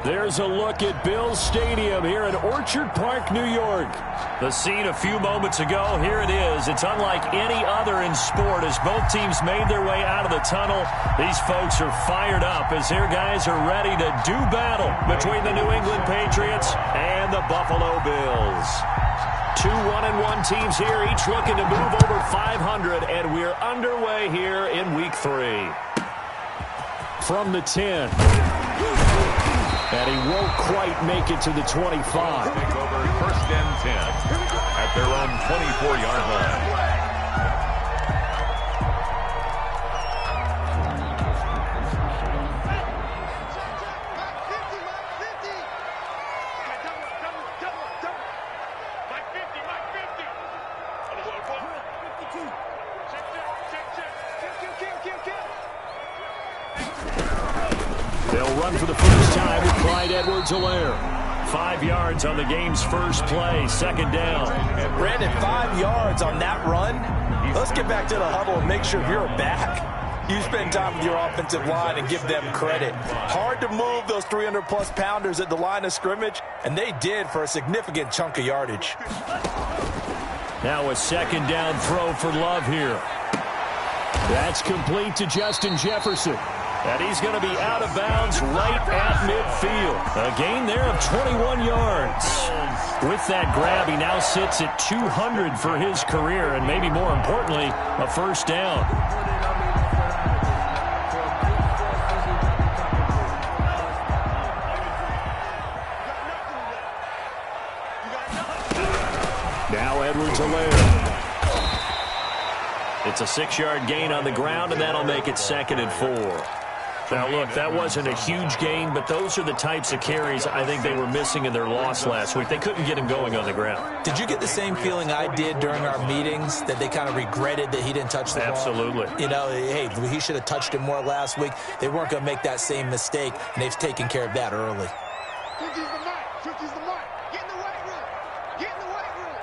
There's a look at Bills Stadium here in Orchard Park, New York. The scene a few moments ago, here it is. It's unlike any other in sport as both teams made their way out of the tunnel. These folks are fired up as their guys are ready to do battle between the New England Patriots and the Buffalo Bills. Two 1-1 teams here, each looking to move over 500, and we're underway here in Week 3. From the 10. And he won't quite make it to the 25. Take over first and 10 at their own 24-yard line. They'll run for the first time with Clyde Edwards-Helaire. 5 yards on the game's first play, second down. Brandon, 5 yards on that run. Let's get back to the huddle and make sure you're back. You spend time with your offensive line and give them credit. Hard to move those 300-plus pounders at the line of scrimmage, and they did for a significant chunk of yardage. Now a second down throw for Love here. That's complete to Justin Jefferson. And he's going to be out of bounds right at midfield. A gain there of 21 yards. With that grab, he now sits at 200 for his career, and maybe more importantly, a first down. Now Edwards-Helaire. It's a 6-yard gain on the ground, and that'll make it 2nd and 4. Now, look, that wasn't a huge gain, but those are the types of carries I think they were missing in their loss last week. They couldn't get him going on the ground. Did you get the same feeling I did during our meetings, that they kind of regretted that he didn't touch the ball? Absolutely. You know, hey, he should have touched it more last week. They weren't going to make that same mistake, and they've taken care of that early. 50's the mark. 50's the mark. Get in the weight room. Get in the weight room.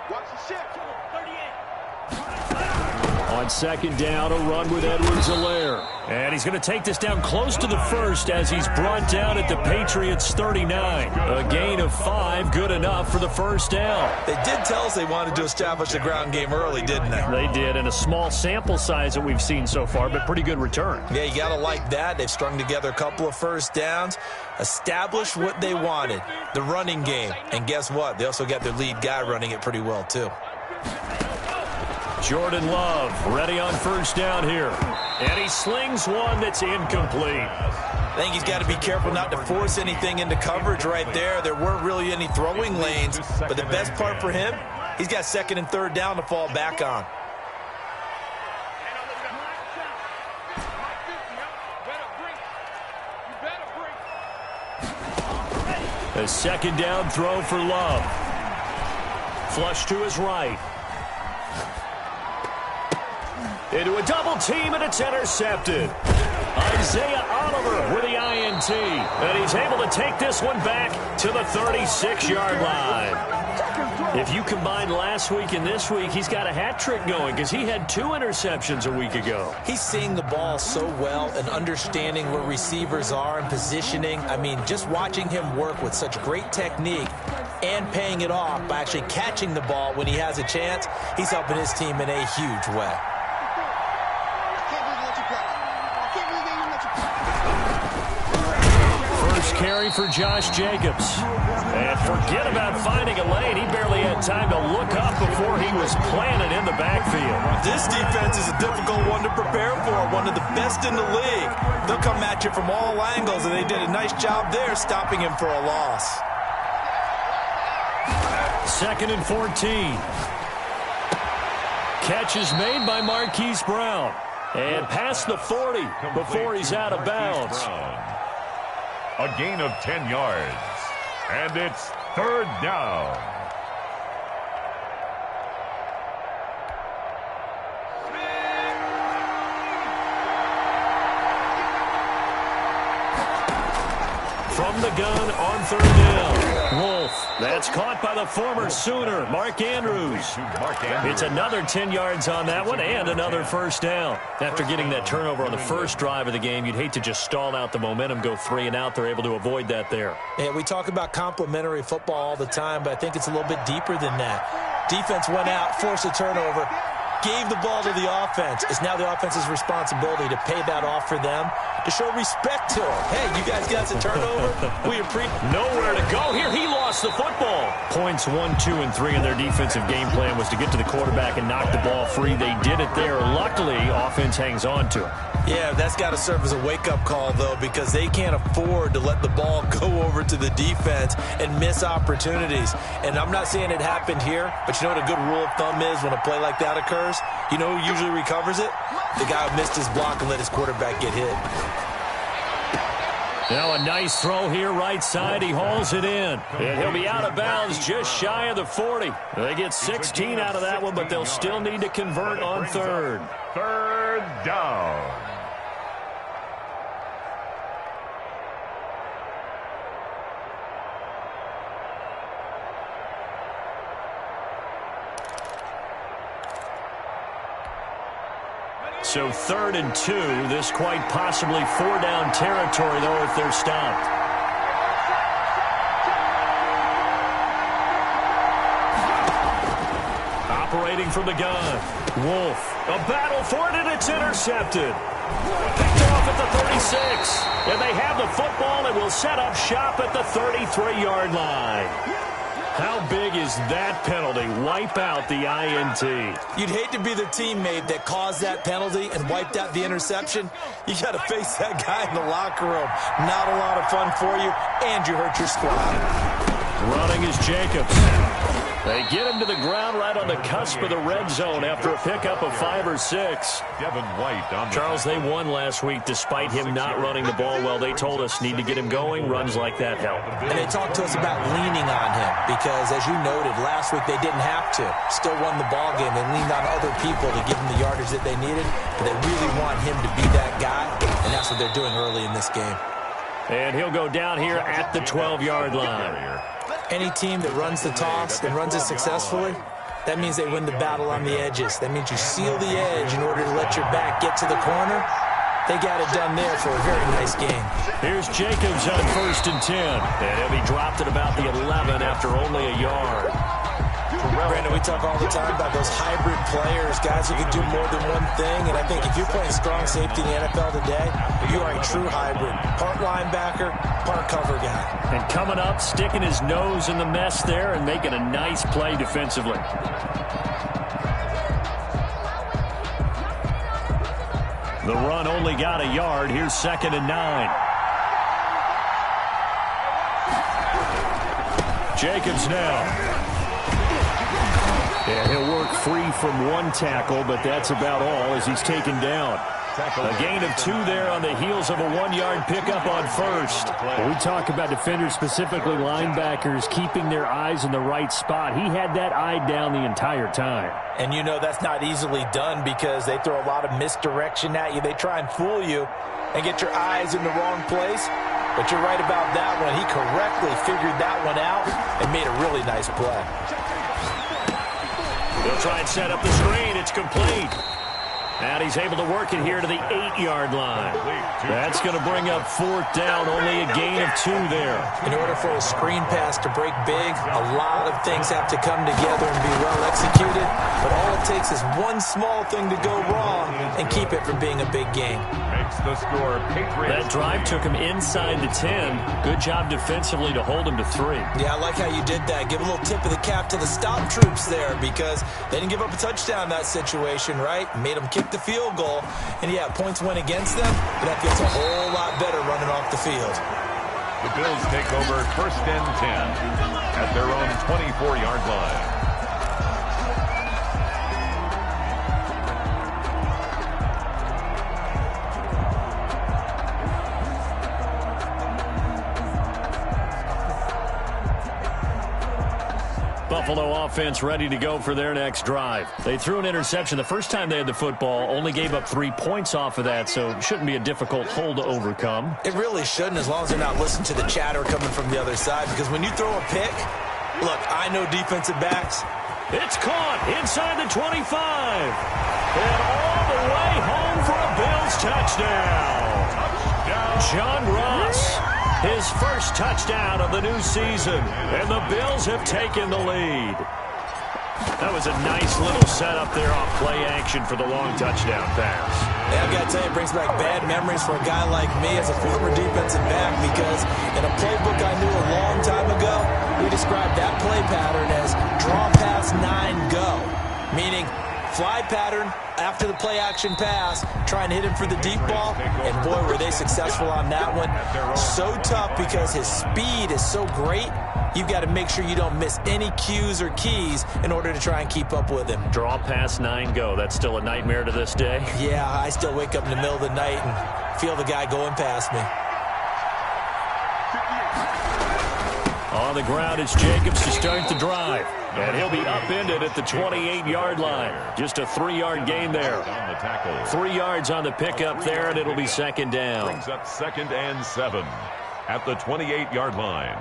Watch the shift. 38. On second down, a run with Edwards-Helaire. And he's going to take this down close to the first as he's brought down at the Patriots' 39. A gain of 5, good enough for the first down. They did tell us they wanted to establish the ground game early, didn't they? They did, and a small sample size that we've seen so far, but pretty good return. Yeah, you got to like that. They've strung together a couple of first downs, established what they wanted, the running game. And guess what? They also got their lead guy running it pretty well, too. Jordan Love ready on first down here. And he slings one that's incomplete. I think he's got to be careful not to force anything into coverage right there. There weren't really any throwing lanes. But the best part for him, he's got 2nd and 3rd down to fall back on. A second down throw for Love. Flush to his right. Into a double team, and it's intercepted. Isaiah Oliver with the INT. And he's able to take this one back to the 36-yard line. If you combine last week and this week, he's got a hat trick going because he had 2 interceptions a week ago. He's seeing the ball so well and understanding where receivers are and positioning. I mean, just watching him work with such great technique and paying it off by actually catching the ball when he has a chance, he's helping his team in a huge way. Carry for Josh Jacobs. And forget about finding a lane. He barely had time to look up before he was planted in the backfield. This defense is a difficult one to prepare for, one of the best in the league. They'll come at you from all angles, and they did a nice job there stopping him for a loss. 2nd and 14. Catch is made by Marquise Brown. And past the 40 before he's out of bounds. A gain of 10 yards. And it's 3rd down. From the gun on 3rd down. Wolf. That's caught by the former Sooner, Mark Andrews. It's another 10 yards on that one and another first down. After getting that turnover on the first drive of the game, you'd hate to just stall out the momentum, go 3 and out. They're able to avoid that there. Yeah, we talk about complementary football all the time, but I think it's a little bit deeper than that. Defense went out, forced a turnover, gave the ball to the offense. It's now the offense's responsibility to pay that off for them, to show respect to them. Hey, you guys got a turnover? We appreciate. Nowhere to go here. He lost the football. Points 1, 2, and 3 in their defensive game plan was to get to the quarterback and knock the ball free. They did it there. Luckily, offense hangs on to it. Yeah, that's got to serve as a wake-up call, though, because they can't afford to let the ball go over to the defense and miss opportunities. And I'm not saying it happened here, but you know what a good rule of thumb is when a play like that occurs? You know who usually recovers it? The guy who missed his block and let his quarterback get hit. Now a nice throw here, right side. He hauls it in. And he'll be out of bounds just shy of the 40. They get 16 out of that one, but they'll still need to convert on third. Third down. So 3rd and 2. This quite possibly 4-down territory, though, if they're stopped. Operating from the gun. Wolf. A battle for it, and it's intercepted. Picked off at the 36. And they have the football and will set up shop at the 33-yard line. How big is that penalty? Wipe out the INT. You'd hate to be the teammate that caused that penalty and wiped out the interception. You got to face that guy in the locker room. Not a lot of fun for you, and you hurt your squad. Running is Jacobs. They get him to the ground right on the cusp of the red zone after a pickup of 5 or 6. Devin White on the Charles, they won last week despite him not running the ball well. They told us need to get him going. Runs like that help. And they talked to us about leaning on him because, as you noted, last week they didn't have to. Still won the ball game. They leaned on other people to give them the yardage that they needed, but they really want him to be that guy, and that's what they're doing early in this game. And he'll go down here at the 12-yard line. Any team that runs the toss and runs it successfully, that means they win the battle on the edges. That means you seal the edge in order to let your back get to the corner. They got it done there for a very nice game. Here's Jacobs on 1st and 10. And he'll be dropped at about the 11 after only a yard. Brandon, we talk all the time about those hybrid players, guys who can do more than one thing. And I think if you're playing strong safety in the NFL today, you are a true hybrid. Part linebacker, part cover guy. And coming up, sticking his nose in the mess there and making a nice play defensively. The run only got a yard. Here's 2nd and 9. Jacobs now. Yeah, he'll work free from one tackle, but that's about all as he's taken down. A gain of 2 there on the heels of a 1-yard pickup on 1st. We talk about defenders, specifically linebackers, keeping their eyes in the right spot. He had that eye down the entire time. And you know that's not easily done because they throw a lot of misdirection at you. They try and fool you and get your eyes in the wrong place. But you're right about that one. He correctly figured that one out and made a really nice play. They'll try and set up the screen. It's complete. And he's able to work it here to the 8-yard line. That's going to bring up 4th down. Only a gain of 2 there. In order for a screen pass to break big, a lot of things have to come together and be well executed. But all it takes is one small thing to go wrong and keep it from being a big game. makes the score. That drive took him inside the 10. Good job defensively to hold him to 3. Yeah, I like how you did that. Give a little tip of the cap to the stop troops there because they didn't give up a touchdown in that situation, right? Made them kick the field goal. And, yeah, points went against them, but that feels a whole lot better running off the field. The Bills take over 1st and 10 at their own 24-yard line. Buffalo offense ready to go for their next drive. They threw an interception the first time they had the football, only gave up 3 points off of that, so it shouldn't be a difficult hole to overcome. It really shouldn't, as long as they're not listening to the chatter coming from the other side, because when you throw a pick, look, I know defensive backs. It's caught inside the 25. And all the way home for a Bills touchdown. John Ross, his first touchdown of the new season. And the Bills have taken the lead. That was a nice little setup there off play action for the long touchdown pass. Yeah, I've got to tell you, it brings back bad memories for a guy like me as a former defensive back, because in a playbook I knew a long time ago, we described that play pattern as draw pass 9 go, meaning fly pattern after the play action pass, try and hit him for the deep ball, and boy, were they successful on that one. So tough because his speed is so great, you've got to make sure you don't miss any cues or keys in order to try and keep up with him. Draw pass 9 go. That's still a nightmare to this day? Yeah, I still wake up in the middle of the night and feel the guy going past me. On the ground, it's Jacobs to start the drive. And he'll be upended at the 28-yard line. Just a 3-yard gain there. 3 yards on the pickup there, and it'll be second down. Brings up 2nd and 7 at the 28-yard line.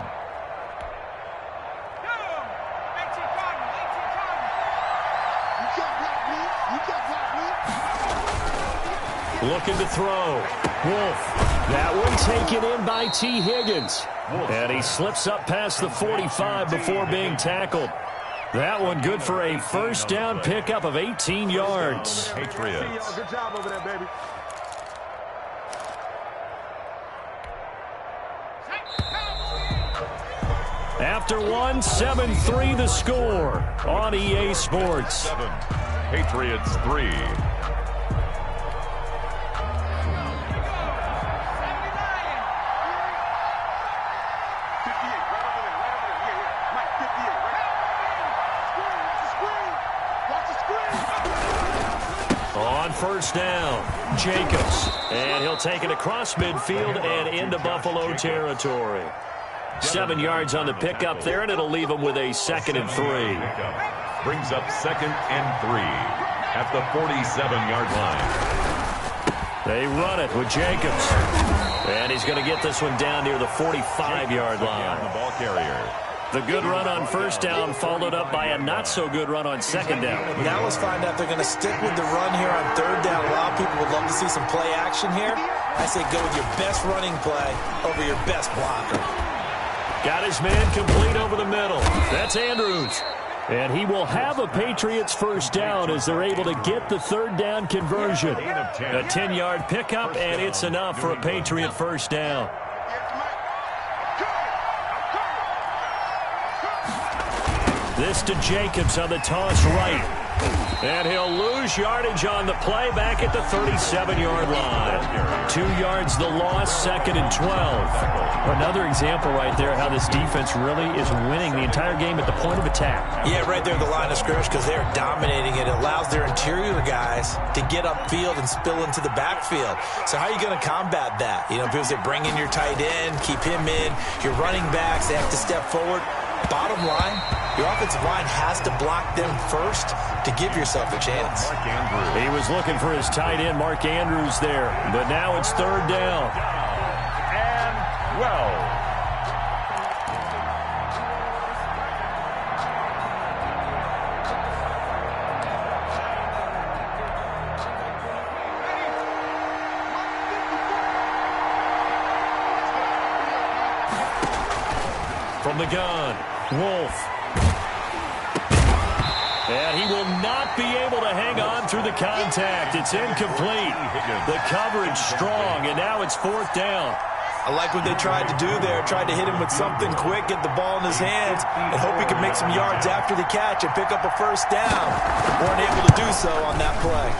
Looking to throw. Wolf. That one taken in by T. Higgins. And he slips up past the 45 before being tackled. That one good for a first down pickup of 18 yards. Patriots. Good job over there, baby. After one, 7-3 the score on EA Sports. 7. Patriots 3. First down, Jacobs, and he'll take it across midfield and into Buffalo territory. 7 yards on the pickup there, and it'll leave him with a 2nd and 3. Brings up 2nd and 3 at the 47-yard line. They run it with Jacobs, and he's going to get this one down near the 45-yard line. The ball carrier. The good run on first down followed up by a not-so-good run on second down. Now let's find out if they're going to stick with the run here on third down. A lot of people would love to see some play action here. I say go with your best running play over your best blocker. Got his man complete over the middle. That's Andrews. And he will have a Patriots first down as they're able to get the third down conversion. A 10-yard pickup, and it's enough for a Patriot first down. This to Jacobs on the toss right. And he'll lose yardage on the play back at the 37-yard line. 2 yards the loss, 2nd and 12. Another example right there how this defense really is winning the entire game at the point of attack. Yeah, right there at the line of scrimmage, because they're dominating it. It allows their interior guys to get upfield and spill into the backfield. So how are you going to combat that? You know, people say bring in your tight end, keep him in. Your running backs, they have to step forward. Bottom line, your offensive line has to block them first to give yourself a chance. He was looking for his tight end, Mark Andrews, there. But now it's third down. And, well. From the gun, Wolf. And he will not be able to hang on through the contact. It's incomplete. The coverage strong, and now it's fourth down. I like what they tried to do there. Tried to hit him with something quick, get the ball in his hands, and hope he can make some yards after the catch and pick up a first down. Weren't able to do so on that play.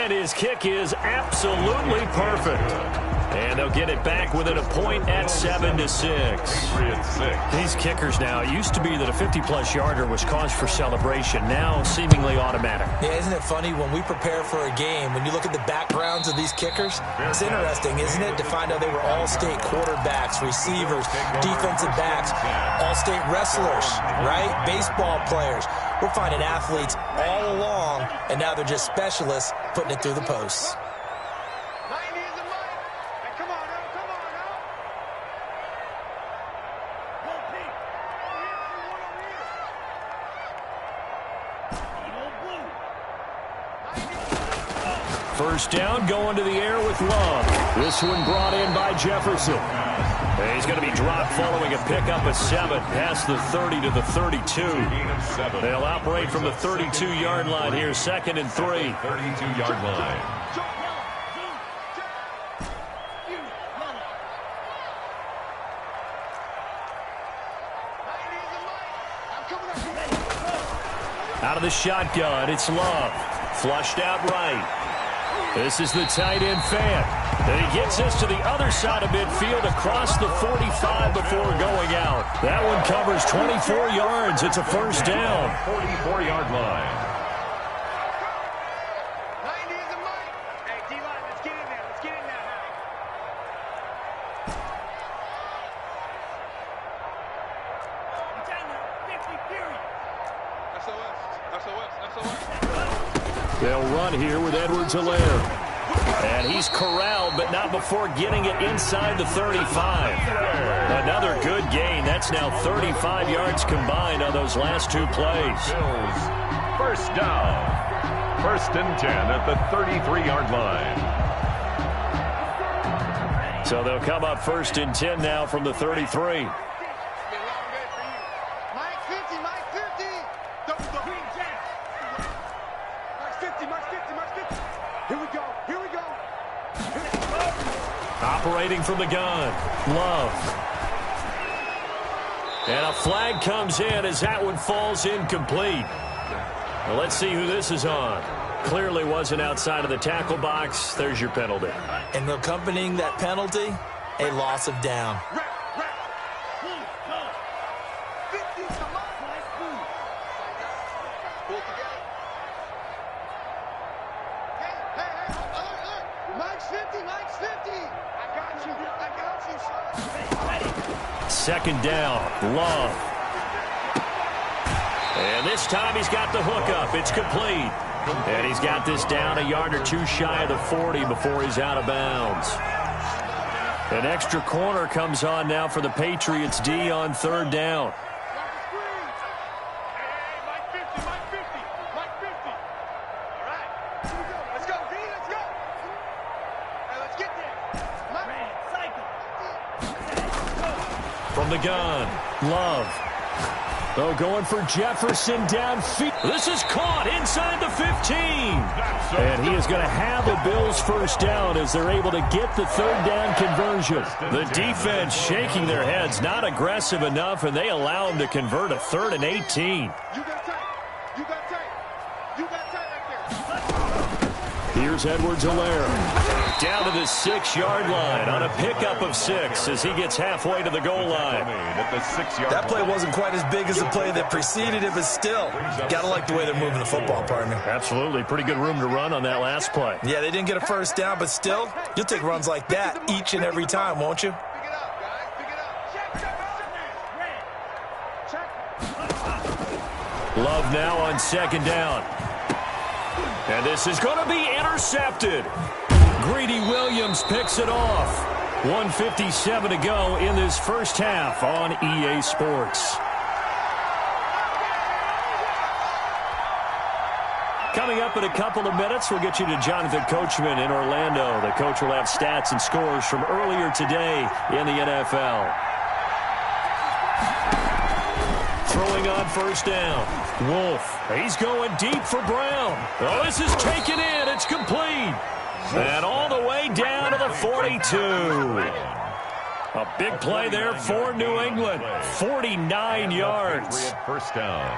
And his kick is absolutely perfect. And they'll get it back within a point at 7-6. These kickers now, it used to be that a 50-plus yarder was cause for celebration. Now seemingly automatic. Yeah, isn't it funny when we prepare for a game, when you look at the backgrounds of these kickers, it's interesting, isn't it, to find out they were all-state quarterbacks, receivers, defensive backs, all-state wrestlers, right? Baseball players. We're finding athletes all along, and now they're just specialists putting it through the posts. First down, going to the air with Love. This one brought in by Jefferson. And he's going to be dropped following a pickup of 7 past the 30 to the 32. They'll operate from the 32-yard line here, 2nd and 3. 32-yard line. Out of the shotgun, it's Love. Flushed out right. This is the tight end fan. And he gets this to the other side of midfield across the 45 before going out. That one covers 24 yards. It's a first down. 44-yard line. 90 is the mic. Hey, D-line, let's get in there. Let's get in there. They'll run here with Edwards-Helaire. And he's corralled, but not before getting it inside the 35. Another good gain. That's now 35 yards combined on those last 2 plays. First down. 1st and 10 at the 33-yard line. So they'll come up 1st and 10 now from the 33. Operating from the gun, Love. And a flag comes in as that one falls incomplete. Well, let's see who this is on. Clearly wasn't outside of the tackle box. There's your penalty. And accompanying that penalty, a loss of down. Second down, Love. And this time he's got the hook up. It's complete. And he's got this down a yard or 2 shy of the 40 before he's out of bounds. An extra corner comes on now for the Patriots D on 3rd down. From the gun, Love. Oh, going for Jefferson downfield. This is caught inside the 15. And he is going to have a Bills first down as they're able to get the 3rd down conversion. The defense shaking their heads, not aggressive enough, and they allow him to convert a 3rd and 18. Here's Edwards-Helaire. Down to the 6-yard line on a pickup of 6 as he gets halfway to the goal line. That play wasn't quite as big as the play that preceded it, but still, got to like the way they're moving the football, partner. Absolutely. Pretty good room to run on that last play. Yeah, they didn't get a first down, but still, you'll take runs like that each and every time, won't you? Love now on 2nd down. And this is going to be intercepted. Greedy Williams picks it off. 1:57 to go in this first half on EA Sports. Coming up in a couple of minutes, we'll get you to Jonathan Coachman in Orlando. The coach will have stats and scores from earlier today in the NFL. Throwing on 1st down. Wolf. He's going deep for Brown. Oh, this is taken in. It's complete. And all the way down to the 42. A big play there for New England. 49 yards. First down.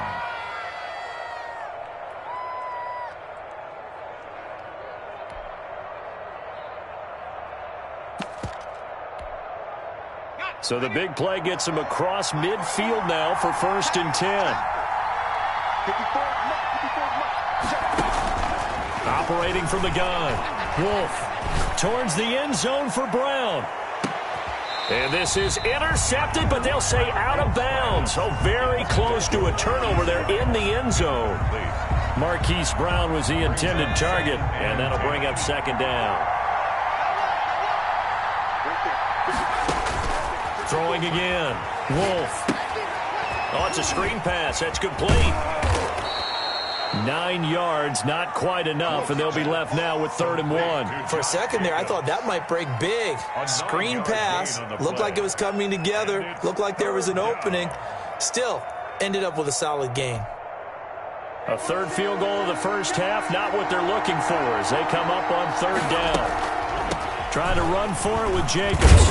So the big play gets him across midfield now for 1st and 10. Operating from the gun. Wolf towards the end zone for Brown. And this is intercepted, but they'll say out of bounds. So very close to a turnover there in the end zone. Marquise Brown was the intended target, and that'll bring up 2nd down. Throwing again. Wolf. Oh, it's a screen pass. That's complete. 9 yards, not quite enough, and they'll be left now with 3rd and 1. For a second there, I thought that might break big. Screen pass. Looked like it was coming together. Looked like there was an opening. Still, ended up with a solid gain. A 3rd field goal of the first half, not what they're looking for as they come up on 3rd down. Trying to run for it with Jacobs.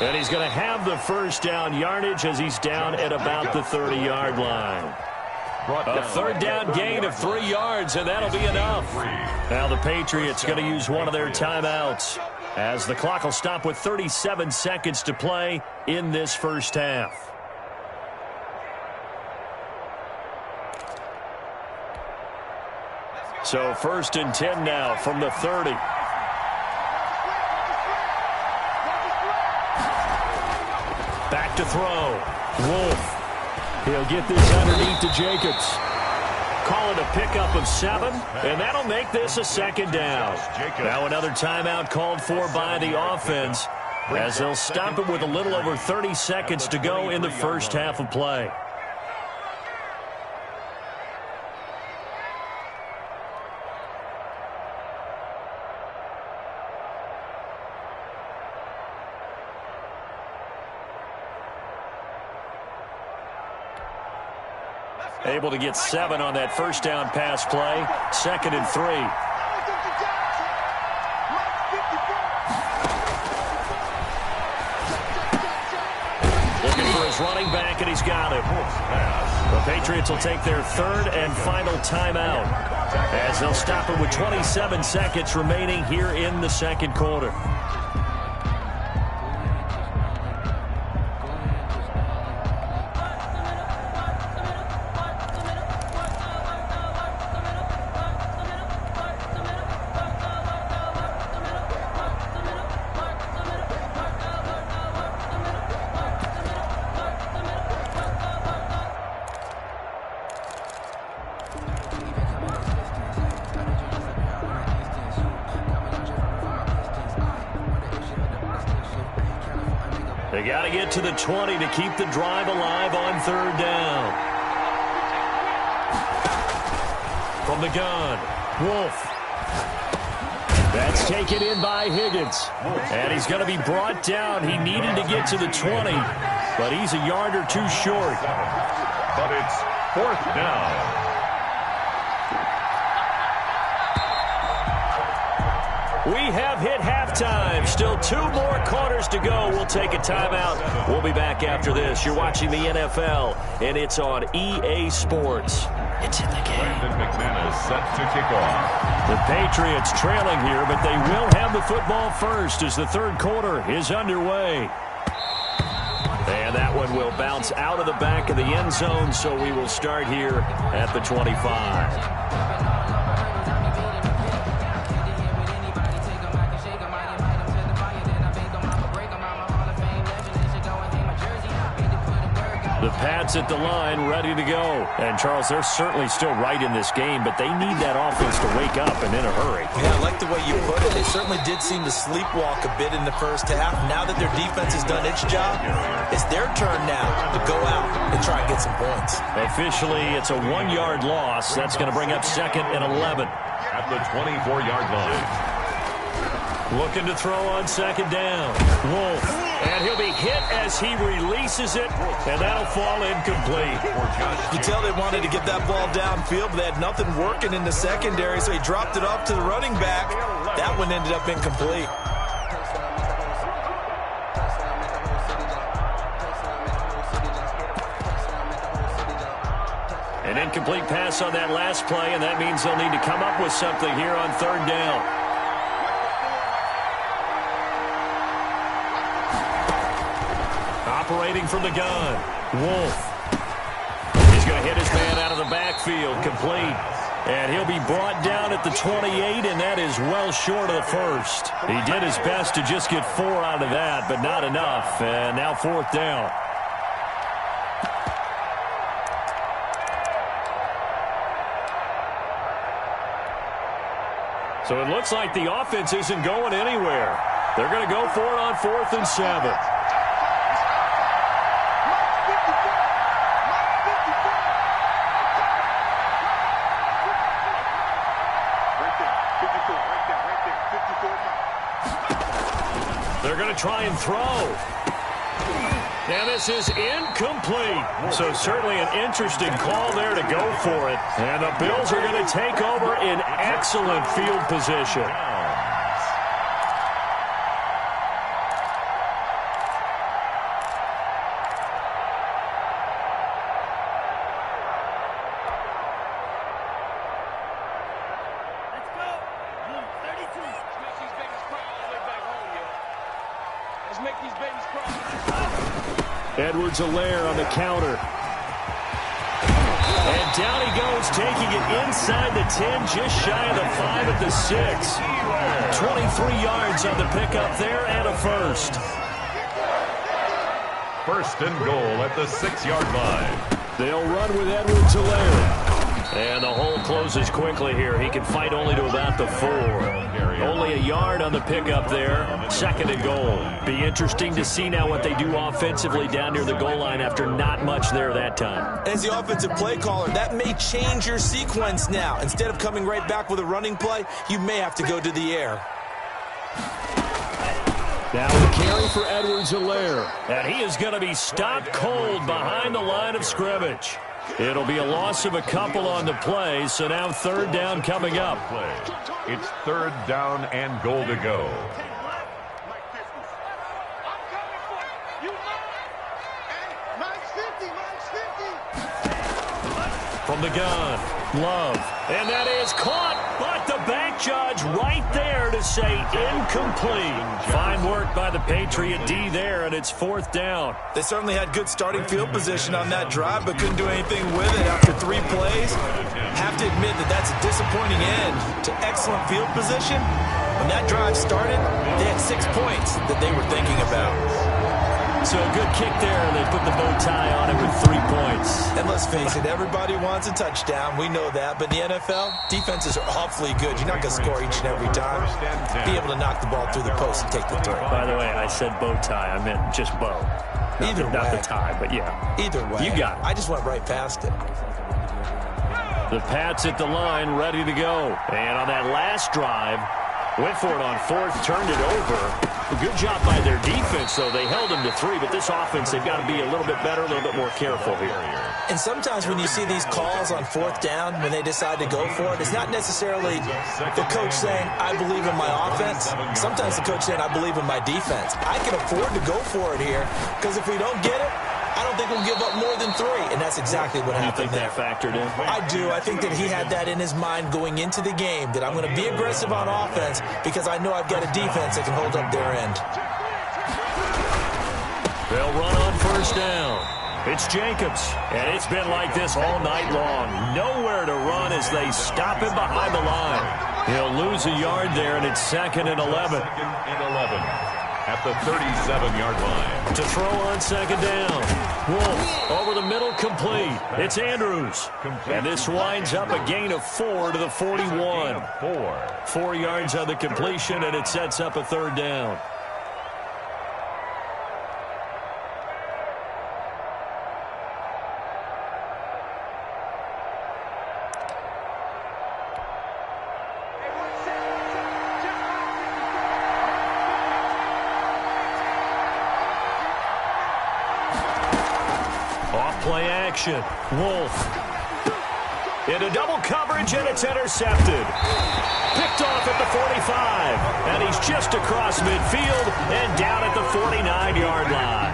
And he's going to have the first down yardage as he's down at about the 30-yard line. A 3rd down gain of 3 yards, and that'll be enough. Now the Patriots going to use one of their timeouts as the clock will stop with 37 seconds to play in this first half. So 1st and 10 now from the 30. Back to throw. Wolf. He'll get this underneath to Jacobs. Call it a pickup of 7, and that'll make this a 2nd down. Now another timeout called for by the offense as they'll stop it with a little over 30 seconds to go in the first half of play. Able to get 7 on that first down pass play. 2nd and 3. Looking for his running back, and he's got him. The Patriots will take their 3rd and final timeout as they'll stop it with 27 seconds remaining here in the 2nd quarter. They got to get to the 20 to keep the drive alive on 3rd down. From the gun, Wolf. That's taken in by Higgins. And he's going to be brought down. He needed to get to the 20, but he's a yard or 2 short. But it's 4th down. We have hit halftime. Still 2 more quarters to go. We'll take a timeout. We'll be back after this. You're watching the NFL, and it's on EA Sports. It's in the game. Brandon McManus set to kick off. The Patriots trailing here, but they will have the football first as the 3rd quarter is underway. And that one will bounce out of the back of the end zone, so we will start here at the 25. The Pats at the line, ready to go. And, Charles, they're certainly still right in this game, but they need that offense to wake up and in a hurry. Yeah, I like the way you put it. They certainly did seem to sleepwalk a bit in the first half. Now that their defense has done its job, it's their turn now to go out and try and get some points. Officially, it's a 1-yard loss. That's going to bring up 2nd and 11. At the 24-yard line. Looking to throw on 2nd down. Wolf. And he'll be hit as he releases it, and that'll fall incomplete. You can tell they wanted to get that ball downfield, but they had nothing working in the secondary, so he dropped it off to the running back. That one ended up incomplete. An incomplete pass on that last play, and that means they'll need to come up with something here on 3rd down. operating from the gun. Wolf. He's going to hit his man out of the backfield, complete. And he'll be brought down at the 28, and that is well short of the first. He did his best to just get 4 out of that, but not enough. And now 4th down. So it looks like the offense isn't going anywhere. They're going to go for it on 4th and 7. They're going to try and throw. And this is incomplete. So certainly an interesting call there to go for it. And the Bills are going to take over in excellent field position. Edwards-Helaire on the counter. And down he goes, taking it inside the 10, just shy of the 5 at the 6. 23 yards on the pickup there and a first. 1st and goal at the 6-yard line. They'll run with Edwards-Helaire. And the hole closes quickly here. He can fight only to about the 4. Only a yard on the pickup there. 2nd and goal. Be interesting to see now what they do offensively down near the goal line after not much there that time. As the offensive play caller, that may change your sequence now. Instead of coming right back with a running play, you may have to go to the air. Now the carry for Edwards-Helaire. And he is going to be stopped cold behind the line of scrimmage. It'll be a loss of a couple on the play, so now 3rd down coming up. It's 3rd down and goal to go. From the gun, Love. And that is caught, but the back judge right there to say incomplete. Fine work by the Patriot D there, and it's 4th down. They certainly had good starting field position on that drive, but couldn't do anything with it after 3 plays. Have to admit that that's a disappointing end to excellent field position. When that drive started, they had 6 points that they were thinking about. So a good kick there. They put the bow tie on it with 3 points. And let's face it, everybody wants a touchdown. We know that. But in the NFL, defenses are awfully good. You're not going to score each and every time. Be able to knock the ball through the post and take the throw. By the way, I said bow tie. I meant just bow. Not the tie, but yeah. Either way. You got it. I just went right past it. The Pats at the line, ready to go. And on that last drive, went for it on 4th, turned it over. A good job by their defense, though. They held them to 3, but this offense, they've got to be a little bit better, a little bit more careful here. And sometimes when you see these calls on 4th down, when they decide to go for it, it's not necessarily the coach saying, I believe in my offense. Sometimes the coach saying, I believe in my defense. I can afford to go for it here, because if we don't get it, I don't think we'll give up more than 3, and that's exactly what happened there. You think that factored in? I do. I think that he had that in his mind going into the game, that I'm going to be aggressive on offense because I know I've got a defense that can hold up their end. They'll run on 1st down. It's Jacobs, and it's been like this all night long. Nowhere to run as they stop him behind the line. He'll lose a yard there, and it's 2nd and 11. 2nd and 11. At the 37-yard line. To throw on 2nd down. Wolf over the middle, complete. It's Andrews. And this winds up a gain of 4 to the 41. 4 yards on the completion, and it sets up a 3rd down. Play action. Wolf. Into double coverage, and it's intercepted. Picked off at the 45. And he's just across midfield and down at the 49-yard line.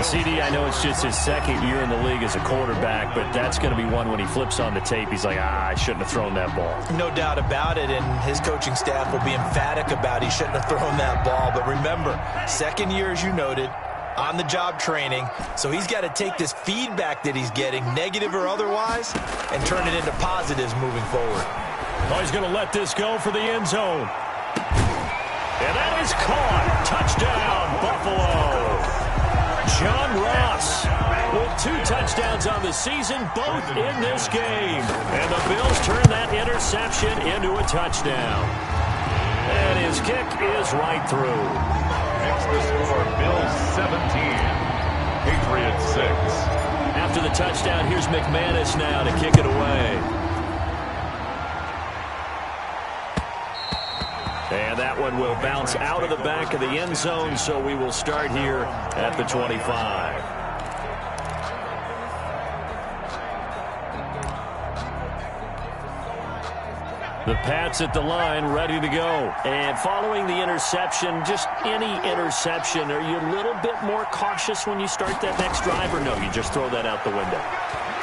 CD, I know it's just his 2nd year in the league as a quarterback, but that's going to be one when he flips on the tape. He's like, I shouldn't have thrown that ball. No doubt about it, and his coaching staff will be emphatic about he shouldn't have thrown that ball. But remember, 2nd year, as you noted, on-the-job training, so he's got to take this feedback that he's getting, negative or otherwise, and turn it into positives moving forward. Oh, he's going to let this go for the end zone. And that is caught. Touchdown, Buffalo. John Ross with 2 touchdowns on the season, both in this game. And the Bills turn that interception into a touchdown. And his kick is right through. Makes the score Bills 17, Patriots 6. After the touchdown, here's McManus now to kick it away. And that one will bounce out of the back of the end zone, so we will start here at the 25. The Pats at the line, ready to go. And following the interception, just any interception, are you a little bit more cautious when you start that next drive, or no, you just throw that out the window?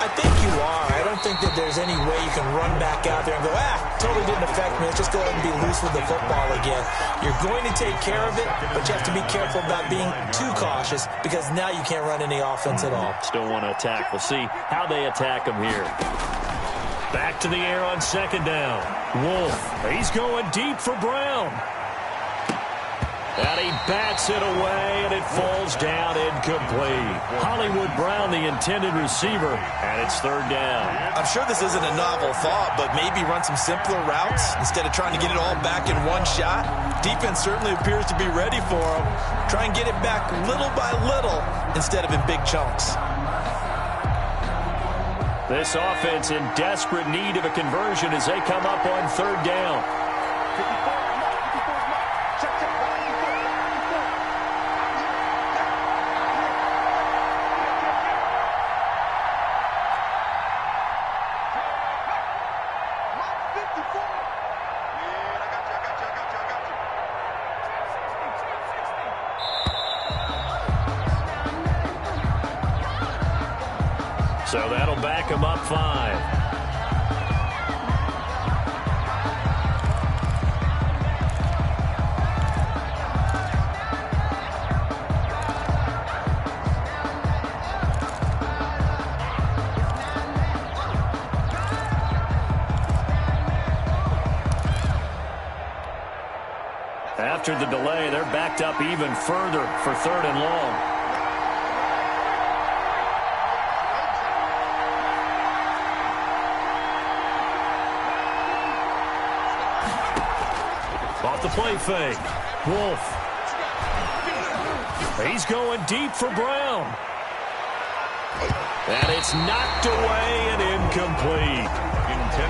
I think you are. I don't think that there's any way you can run back out there and go, totally didn't affect me. Let's just go ahead and be loose with the football again. You're going to take care of it, but you have to be careful about being too cautious because now you can't run any offense at all. Still want to attack. We'll see how they attack them here. Back to the air on second down. Wolf, he's going deep for Brown. And he bats it away, and it falls down incomplete. Hollywood Brown, the intended receiver, and it's third down. I'm sure this isn't a novel thought, but maybe run some simpler routes instead of trying to get it all back in one shot. Defense certainly appears to be ready for him. Try and get it back little by little instead of in big chunks. This offense in desperate need of a conversion as they come up on third down. So that'll back him up 5. After the delay, they're backed up even further for third and long. Off the play fake. Wolf. He's going deep for Brown. And it's knocked away and incomplete.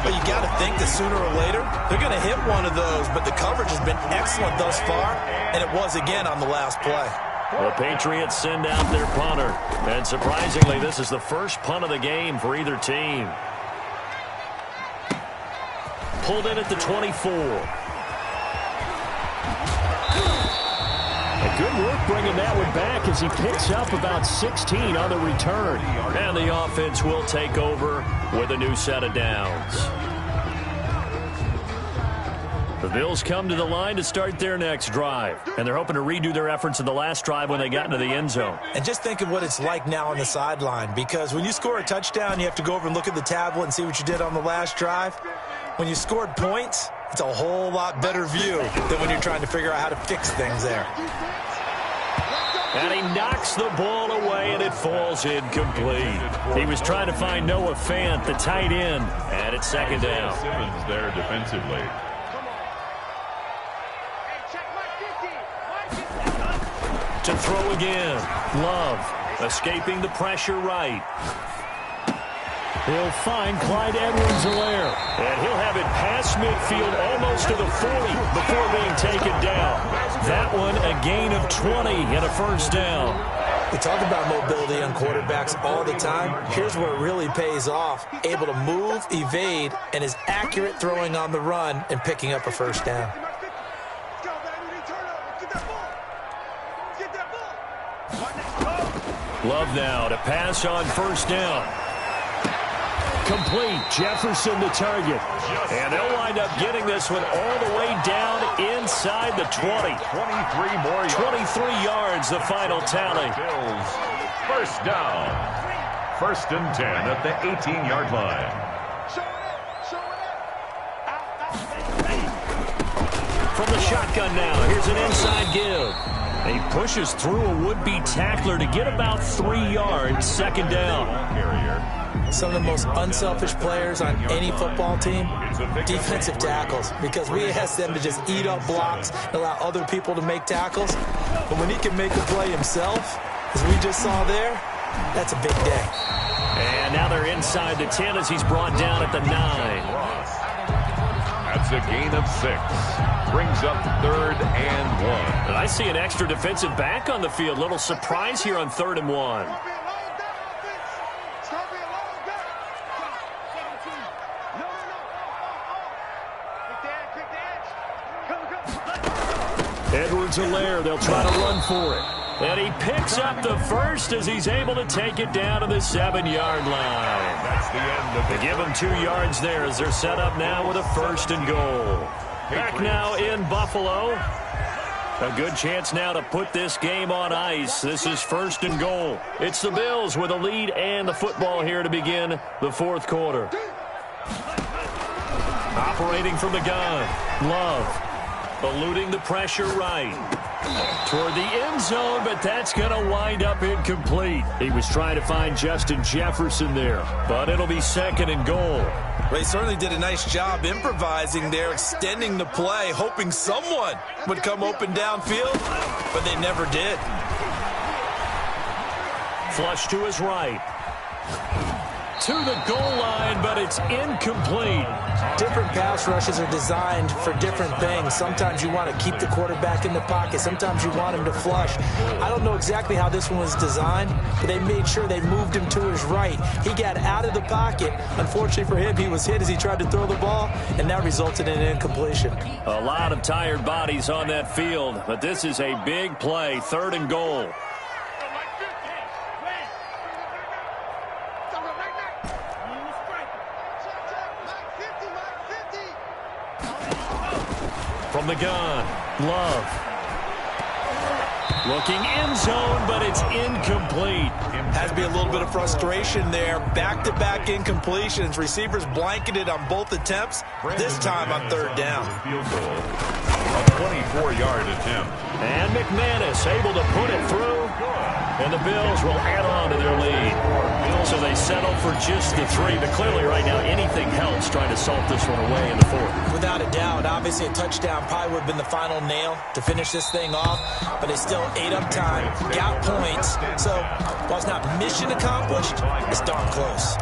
But you got to think that sooner or later, they're going to hit one of those, but the coverage has been excellent thus far, and it was again on the last play. The Patriots send out their punter, and surprisingly, this is the first punt of the game for either team. Pulled in at the 24. Good work bringing that one back as he picks up about 16 on the return. And the offense will take over with a new set of downs. The Bills come to the line to start their next drive. And they're hoping to redo their efforts in the last drive when they got into the end zone. And just think of what it's like now on the sideline. Because when you score a touchdown, you have to go over and look at the tablet and see what you did on the last drive. When you scored points, it's a whole lot better view than when you're trying to figure out how to fix things there. And he knocks the ball away, and it falls incomplete. He was trying to find Noah Fant, the tight end, and it's second down. Simmons there defensively. To throw again. Love escaping the pressure right. He'll find Clyde Edwards-Helaire. And he'll have it past midfield almost to the 40 before being taken down. That one a gain of 20 and a first down. We talk about mobility on quarterbacks all the time. Here's where it really pays off. Able to move, evade, and is accurate throwing on the run and picking up a first down. Love now to pass on first down. Complete. Jefferson the target. And they'll wind up getting this one all the way down inside the 20. 23 more yards. 23 yards, the final tally. Bills, first down. First and 10 at the 18-yard line. From the shotgun now, here's an inside give. He pushes through a would-be tackler to get about 3 yards, second down. Some of the most unselfish players on any football team, defensive tackles, because we ask them to just eat up blocks and allow other people to make tackles. But when he can make a play himself, as we just saw there, that's a big day. And now they're inside the 10 as he's brought down at the 9. That's a gain of 6. Brings up 3rd and 1. And I see an extra defensive back on the field. Little surprise here on 3rd and 1. Edwards-Helaire, they'll try to run for it. And he picks up the first as he's able to take it down to the 7-yard line. That's the end of it. They give him 2 yards there as they're set up now with a 1st and goal. Back now in Buffalo. A good chance now to put this game on ice. This is 1st and goal. It's the Bills with a lead and the football here to begin the 4th quarter. Operating from the gun. Love. Eluding the pressure right. Toward the end zone, but that's going to wind up incomplete. He was trying to find Justin Jefferson there, but it'll be 2nd and goal. Well, he certainly did a nice job improvising there, extending the play, hoping someone would come open downfield, but they never did. Flush to his right. To the goal line, but it's incomplete. Different pass rushes are designed for different things. Sometimes you want to keep the quarterback in the pocket. Sometimes you want him to flush. I don't know exactly how this one was designed, but they made sure they moved him to his right. He got out of the pocket. Unfortunately for him, he was hit as he tried to throw the ball, and that resulted in an incompletion. A lot of tired bodies on that field, but this is a big play, 3rd and goal. From the gun, Love. Looking end zone, but it's incomplete. Has to be a little bit of frustration there. Back-to-back incompletions. Receivers blanketed on both attempts, this time on 3rd down. Field goal. A 24-yard attempt. And McManus able to put it through. And the Bills will add on to their lead. So they settle for just the 3. But clearly right now anything helps trying to salt this one away in the 4th. Without a doubt, obviously a touchdown probably would have been the final nail to finish this thing off. But they still ate up time, got points. So while it's not mission accomplished, it's darn close.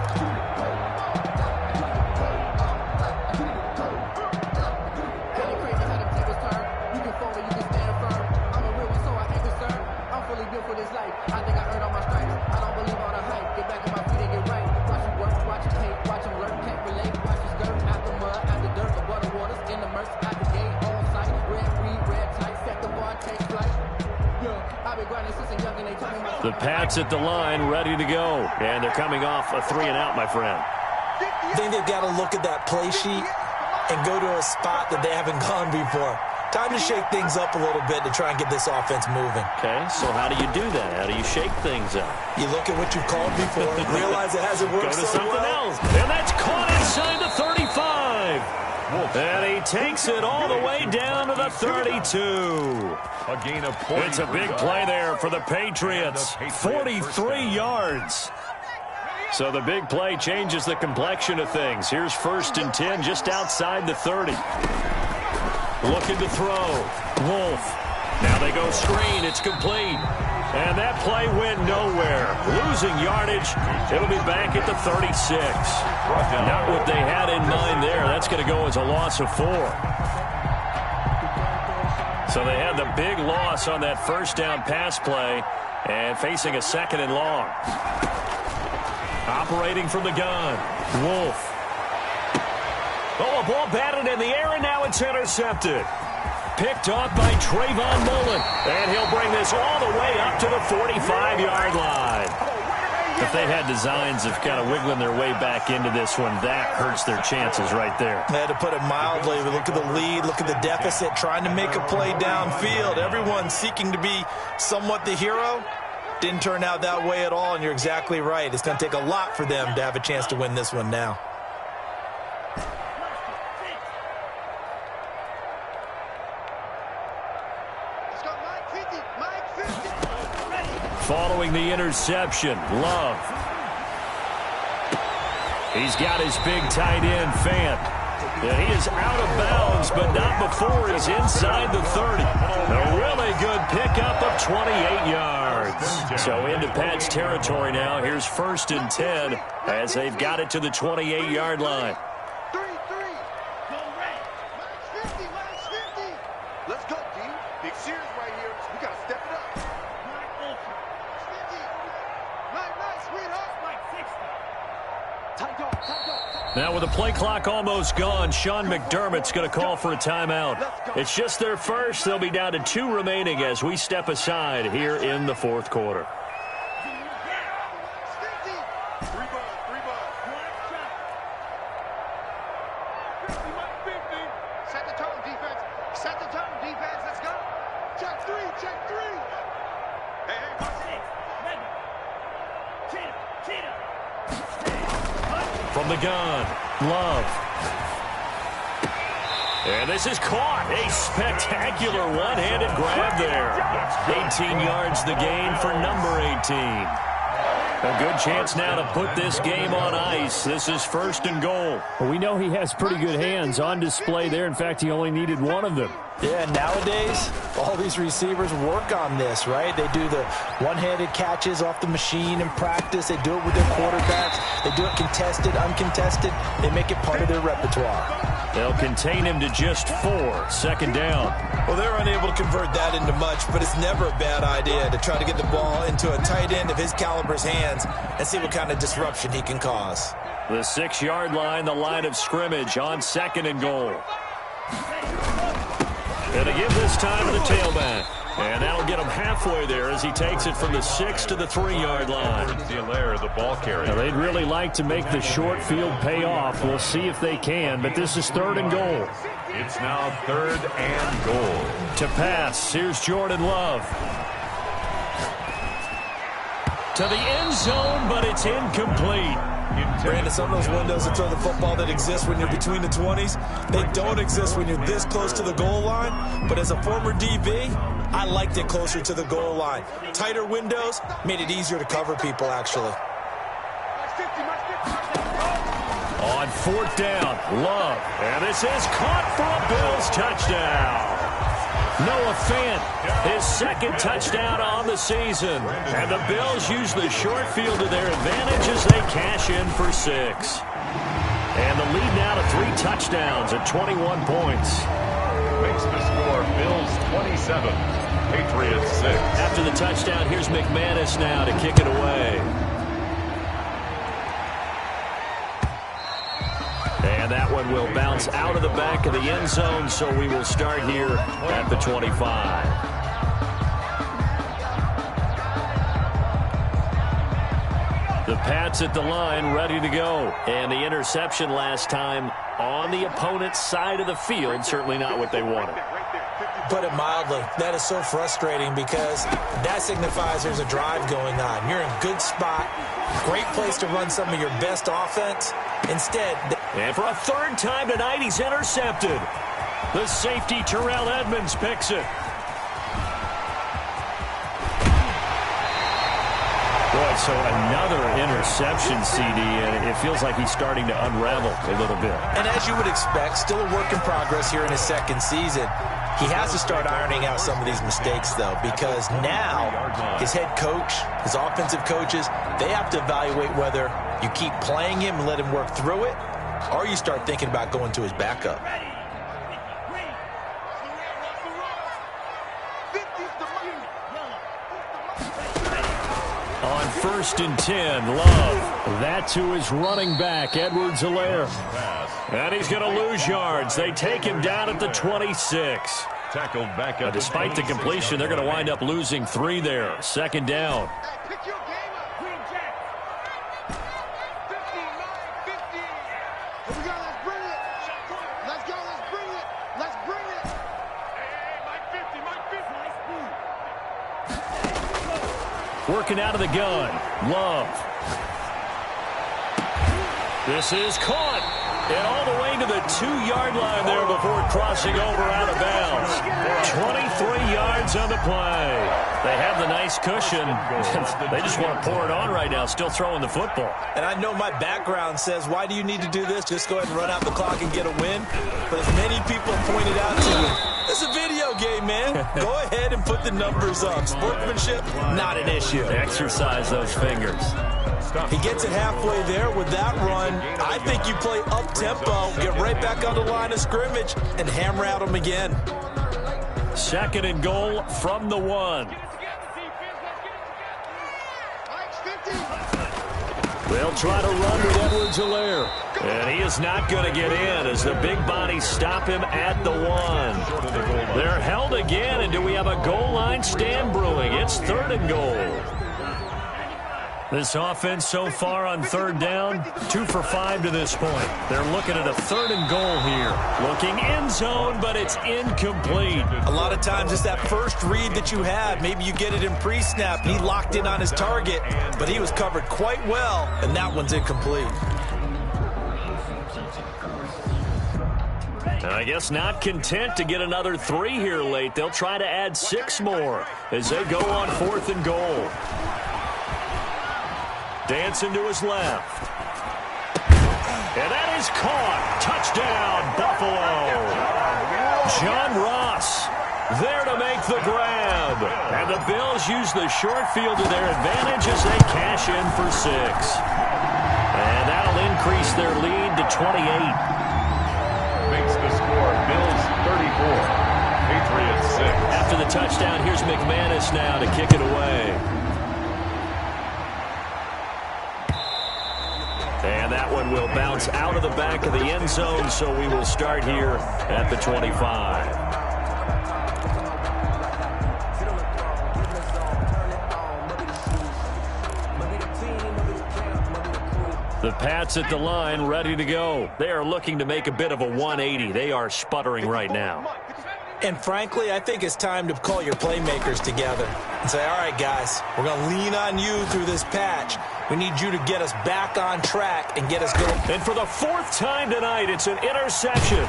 The Pats at the line, ready to go. And they're coming off a 3-and-out, my friend. I think they've got to look at that play sheet and go to a spot that they haven't gone before. Time to shake things up a little bit to try and get this offense moving. Okay, so how do you do that? How do you shake things up? You look at what you've called before, realize it hasn't worked so so something well. else. And that's caught inside the 35. And he takes it all the way down to the 32. A gain of 40. It's a big play there for the Patriots. 43 yards. So the big play changes the complexion of things. Here's 1st and 10 just outside the 30. Looking to throw. Wolf. Now they go screen. It's complete. And that play went nowhere. Losing yardage. It'll be back at the 36. Not what they had in mind there. That's going to go as a loss of 4. So they had the big loss on that 1st down pass play and facing a 2nd and long. Operating from the gun. Wolf. Oh, a ball batted in the air, and now it's intercepted. Picked off by Trayvon Mullen. And he'll bring this all the way up to the 45-yard line. If they had designs of kind of wiggling their way back into this one, that hurts their chances right there. They had to put it mildly. Look at the lead, look at the deficit, trying to make a play downfield. Everyone seeking to be somewhat the hero. Didn't turn out that way at all, and you're exactly right. It's going to take a lot for them to have a chance to win this one now. Following the interception, Love. He's got his big tight end, Fant. And he is out of bounds, but not before he's inside the 30. A really good pickup of 28 yards. So into Pat's territory now. Here's 1st and 10 as they've got it to the 28-yard line. 3-3. Go red. Max 50, Max 50. Let's go, D. Big series right here. We got to step it up. Max 50. Nice, sweetheart. Max 60. Tight dog. Now with the play clock almost gone, Sean McDermott's going to call for a timeout. It's just their first. They'll be down to 2 remaining as we step aside here in the 4th quarter. Set the tone, defense. Set the tone, defense. Let's go. Check 3. Hey, watch it. Cheetah. From the gun, Love. And this is caught. A spectacular one-handed grab there. 18 yards the gain for number 18. A good chance now to put this game on ice. This is 1st and goal. Well, we know he has pretty good hands on display there. In fact, he only needed one of them. Yeah, nowadays, all these receivers work on this, right? They do the one-handed catches off the machine in practice. They do it with their quarterbacks. They do it contested, uncontested. They make it part of their repertoire. They'll contain him to just 4. 2nd down. Well, they're unable to convert that into much, but it's never a bad idea to try to get the ball into a tight end of his caliber's hands and see what kind of disruption he can cause. The 6-yard line, the line of scrimmage on 2nd and goal. And to give this time to the tailback. And that'll get him halfway there as he takes it from the 6 to the 3-yard line. The ball carrier. Now, they'd really like to make the short field pay off. We'll see if they can, but this is 3rd and goal. It's now 3rd and goal. To pass, here's Jordan Love. To the end zone, but it's incomplete. Brandon, some of those windows to throw the football that exist when you're between the 20s, they don't exist when you're this close to the goal line. But as a former DB, I liked it closer to the goal line. Tighter windows made it easier to cover people, actually. On 4th down, Love. And this is caught for a Bills touchdown. Noah Fant, his 2nd touchdown on the season. And the Bills use the short field to their advantage as they cash in for 6. And the lead now to 3 touchdowns at 21 points. Makes the score Bills 27, Patriots 6. After the touchdown, here's McManus now to kick it away. And that one will bounce out of the back of the end zone, so we will start here at the 25. The Pats at the line, ready to go. And the interception last time on the opponent's side of the field, certainly not what they wanted. Put it mildly, that is so frustrating because that signifies there's a drive going on. You're in a good spot, great place to run some of your best offense. Instead, and for a 3rd time tonight, he's intercepted. The safety, Terrell Edmonds, picks it. Boy, so another interception, CD, and it feels like he's starting to unravel a little bit. And as you would expect, still a work in progress here in his 2nd season. He has to start ironing out some of these mistakes, though, because now his head coach, his offensive coaches, they have to evaluate whether you keep playing him and let him work through it, or you start thinking about going to his backup. On 1st and 10, Love. That's who is running back, Edwards-Helaire. And he's going to lose yards. They take him down at the 26. Tackled back up. Despite the completion, they're going to wind up losing 3 there. 2nd down. Working out of the gun. Love. This is caught. And all the way to the 2-yard line there before crossing over out of bounds. 23 yards on the play. They have the nice cushion. They just want to pour it on right now, still throwing the football. And I know my background says, why do you need to do this? Just go ahead and run out the clock and get a win. But as many people pointed out to you, it's a video game, man. Go ahead and put the numbers up. Sportsmanship, not an issue. Exercise those fingers. He gets it halfway there with that run. I think you play up-tempo, get right back on the line of scrimmage, and hammer at him again. 2nd and goal from the 1. They'll try to run with Edwards-Helaire. And he is not going to get in as the big bodies stop him at the 1. They're held again, and do we have a goal line stand brewing? It's 3rd and goal. This offense so far on 3rd down, 2 for 5 to this point. They're looking at a 3rd and goal here. Looking end zone, but it's incomplete. A lot of times it's that first read that you have. Maybe you get it in pre-snap. He locked in on his target, but he was covered quite well, and that one's incomplete. I guess not content to get another 3 here late. They'll try to add 6 more as they go on 4th and goal. Dancing to his left. And that is caught. Touchdown, Buffalo. John Ross there to make the grab. And the Bills use the short field to their advantage as they cash in for 6. And that'll increase their lead to 28. Makes the score Bills 34, Patriots 6. After the touchdown, here's McManus now to kick it away. And that one will bounce out of the back of the end zone, so we will start here at the 25. The Pats at the line, ready to go. They are looking to make a bit of a 180. They are sputtering right now. And frankly, I think it's time to call your playmakers together and say, all right, guys, we're going to lean on you through this patch. We need you to get us back on track and get us going. And for the 4th time tonight, it's an interception.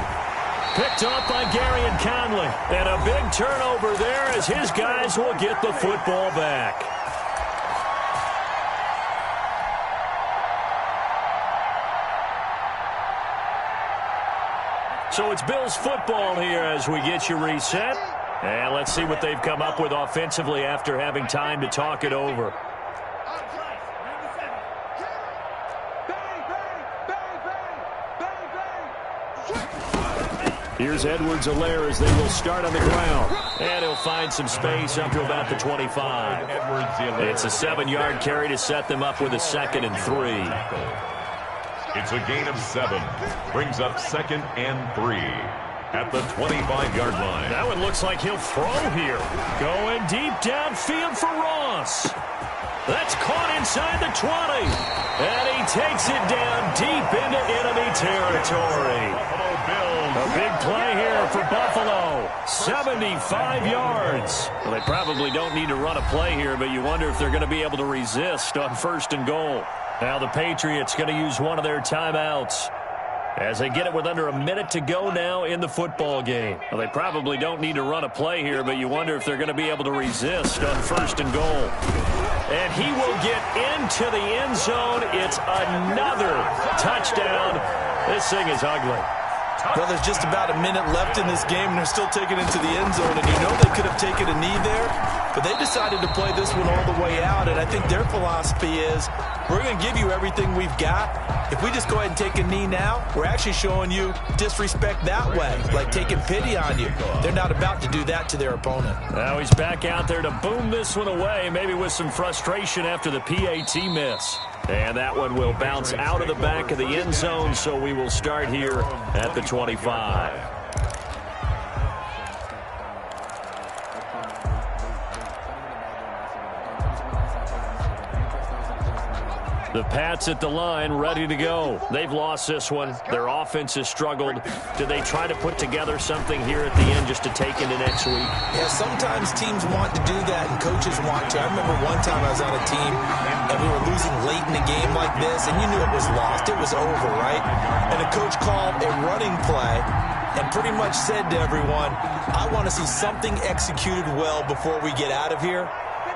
Picked off by Gary and Conley. And a big turnover there as his guys will get the football back. So it's Bills football here as we get you reset. And let's see what they've come up with offensively after having time to talk it over. Here's Edwards-Helaire as they will start on the ground. And he'll find some space up to about the 25. It's a 7-yard carry to set them up with a 2nd and 3. It's a gain of 7. Brings up 2nd and 3 at the 25-yard line. That one looks like he'll throw here. Going deep downfield for Ross. That's caught inside the 20. And he takes it down deep into enemy territory. A big play here for Buffalo. 75 yards. Well, they probably don't need to run a play here, but you wonder if they're going to be able to resist on 1st and goal. Now the Patriots going to use one of their timeouts as they get it with under a minute to go now in the football game. Well, they probably don't need to run a play here, but you wonder if they're going to be able to resist on 1st and goal. And he will get into the end zone. It's another touchdown. This thing is ugly. Well, there's just about a minute left in this game, and they're still taking it to the end zone. And you know they could have taken a knee there, but they decided to play this one all the way out. And I think their philosophy is, we're going to give you everything we've got. If we just go ahead and take a knee now, we're actually showing you disrespect that way, like taking pity on you. They're not about to do that to their opponent. Now he's back out there to boom this one away, maybe with some frustration after the PAT miss. And that one will bounce out of the back of the end zone, so we will start here at the 25. The Pats at the line, ready to go. They've lost this one. Their offense has struggled. Do they try to put together something here at the end just to take into next week? Yeah, sometimes teams want to do that and coaches want to. I remember one time I was on a team and we were losing late in a game like this, and you knew it was lost. It was over, right? And the coach called a running play and pretty much said to everyone, I want to see something executed well before we get out of here.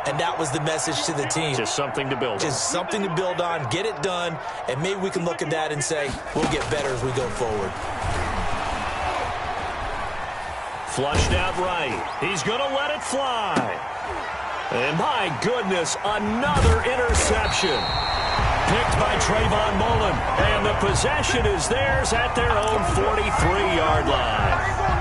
And that was the message to the team. Just something to build on. Just something to build on, get it done, and maybe we can look at that and say, we'll get better as we go forward. Flushed out right. He's going to let it fly. And my goodness, another interception. Picked by Trayvon Mullen. And the possession is theirs at their own 43-yard line.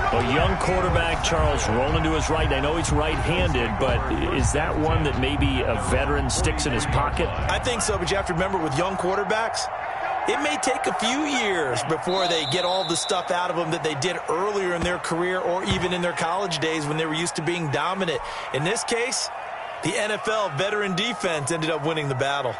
A young quarterback, Charles, rolling to his right. I know he's right-handed, but is that one that maybe a veteran sticks in his pocket? I think so, but you have to remember with young quarterbacks, it may take a few years before they get all the stuff out of them that they did earlier in their career or even in their college days when they were used to being dominant. In this case, the NFL veteran defense ended up winning the battle.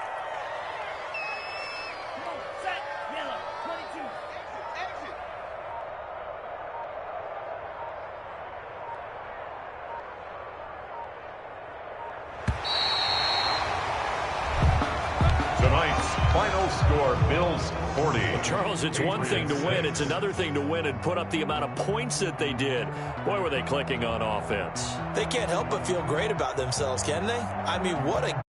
Final score, Bills 40. Charles, it's one thing to win. It's another thing to win and put up the amount of points that they did. Boy, were they clicking on offense. They can't help but feel great about themselves, can they? I mean, what a